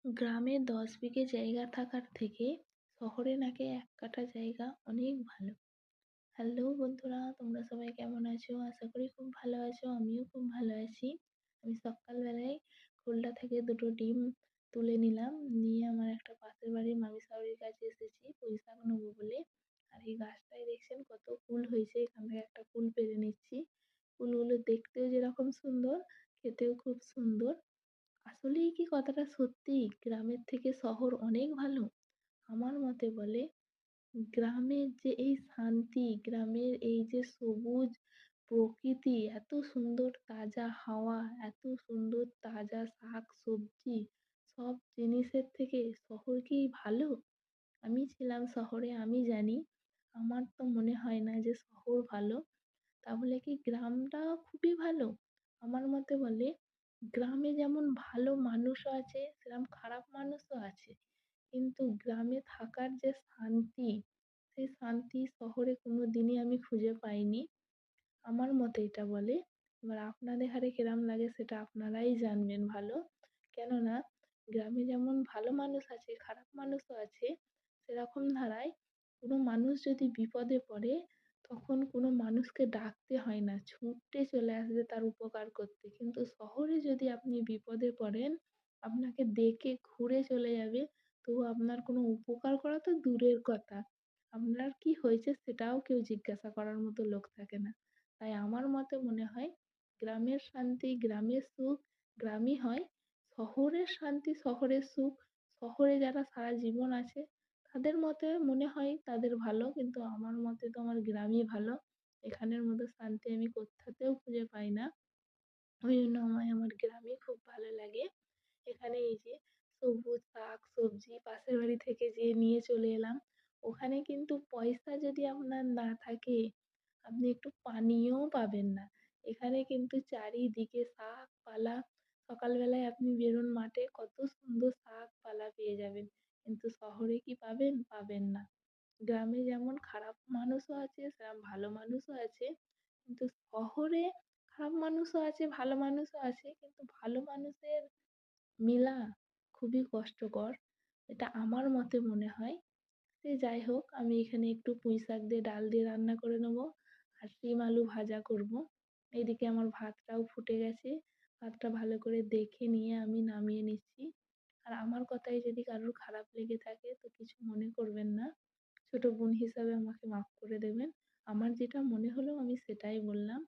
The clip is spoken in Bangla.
গ্রামে ১০ বিঘে জায়গা থাকার থেকে শহরে নাকি ১ কাঠা জায়গা অনেক ভালো। হ্যালো বন্ধুরা, তোমরা সবাই কেমন আছো? আশা করি খুব ভালো আছো। আমিও খুব ভালো আছি। আমি সকালবেলায় খোলটা থেকে ২ টো ডিম তুলে নিলাম। নিয়ে আমার একটা পাশের বাড়ির মামি শাশুড়ির কাছে এসেছি পুঁইশাক নেবো বলে। আর এই গাছটায় দেখছেন কত কুল হয়েছে। এখান থেকে একটা কুল পেড়ে নিচ্ছি। কুলগুলো দেখতেও যেরকম সুন্দর, খেতেও খুব সুন্দর। আসলেই কি কথাটা সত্যি? গ্রামের থেকে শহর অনেক ভালো? আমার মতে বলে গ্রামের যে এই শান্তি, গ্রামের এই যে সবুজ প্রকৃতি, এত সুন্দর তাজা হাওয়া, এত সুন্দর তাজা শাক-সবজি, সব জিনিসের থেকে শহর কি ভালো? আমি ছিলাম শহরে, আমি জানি। আমার তো মনে হয় না যে শহর ভালো। তাহলে কি গ্রামটা খুবই ভালো? আমার মতে বলে গ্রামে যেমন ভালো মানুষও আছে, সেরকম খারাপ মানুষও আছে। কিন্তু গ্রামে থাকার যে শান্তি, সেই শান্তি শহরে কোনোদিনই আমি খুঁজে পাইনি। আমার মতে এটা বলে। এবার আপনাদের হারে কিরম লাগে সেটা আপনারাই জানবেন ভালো। কেননা গ্রামে যেমন ভালো মানুষ আছে, খারাপ মানুষও আছে, সেরকম ধারায় কোনো মানুষ যদি বিপদে পড়ে, তখন কোনো মানুষকে ডাকতে হয় না। ছুটে চলে আসবে তার উপকার করতে। কিন্তু শহরে যদি আপনি বিপদে পড়েন, আপনাকে ডেকে ঘুরে চলে যাবে, তবু আপনার কোনো উপকার করা তো দূরের কথা। আপনার কি হয়েছে সেটাও কেউ জিজ্ঞাসা করার মতো লোক থাকে না। তাই আমার মতে মনে হয় গ্রামের শান্তি, গ্রামের সুখ গ্রামই হয়। শহরের শান্তি, শহরের সুখ, শহরে যারা সারা জীবন আছে তাদের মতে মনে হয় তাদের ভালো। কিন্তু আমার মতে তো আমার গ্রামই ভালো। এখানের মতো শান্তি আমি কোত্থাতেও খুঁজে পাই না। ওইজন্য আমায় আমার গ্রামই খুব ভালো লাগে। এখানে এই যে সবুজ শাক-সবজি পাশের বাড়ি থেকে যেয়ে নিয়ে চলে এলাম। ওখানে কিন্তু পয়সা যদি আপনার না থাকে, আপনি একটু পানিও পাবেন না। এখানে কিন্তু চারিদিকে শাকপালা, সকালবেলায় আপনি বেরোন মাঠে কত সুন্দর শাকপালা পেয়ে যাবেন। কিন্তু শহরে কি পাবেন? পাবেন না। গ্রামে যেমন খারাপ মানুষও আছে, সেরকম ভালো মানুষও আছে। কিন্তু শহরে খারাপ মানুষও আছে, ভালো মানুষও আছে। কিন্তু ভালো মানুষের মিলা খুবই কষ্টকর। এটা আমার মতে মনে হয়। সে যাই হোক, আমি এখানে একটু পুঁইশাক দিয়ে ডাল দিয়ে রান্না করে নেবো। আর শিম আলু ভাজা করবো। এদিকে আমার ভাতটাও ফুটে গেছে। ভাতটা ভালো করে দেখে নিয়ে আমি নামিয়ে নিচ্ছি। আর আমার কথায় যদি কারোর খারাপ লেগে থাকে তো কিছু মনে করবেন না। ছোট বোন হিসাবে আমাকে মাফ করে দেবেন। আমার যেটা মনে হলো আমি সেটাই বললাম।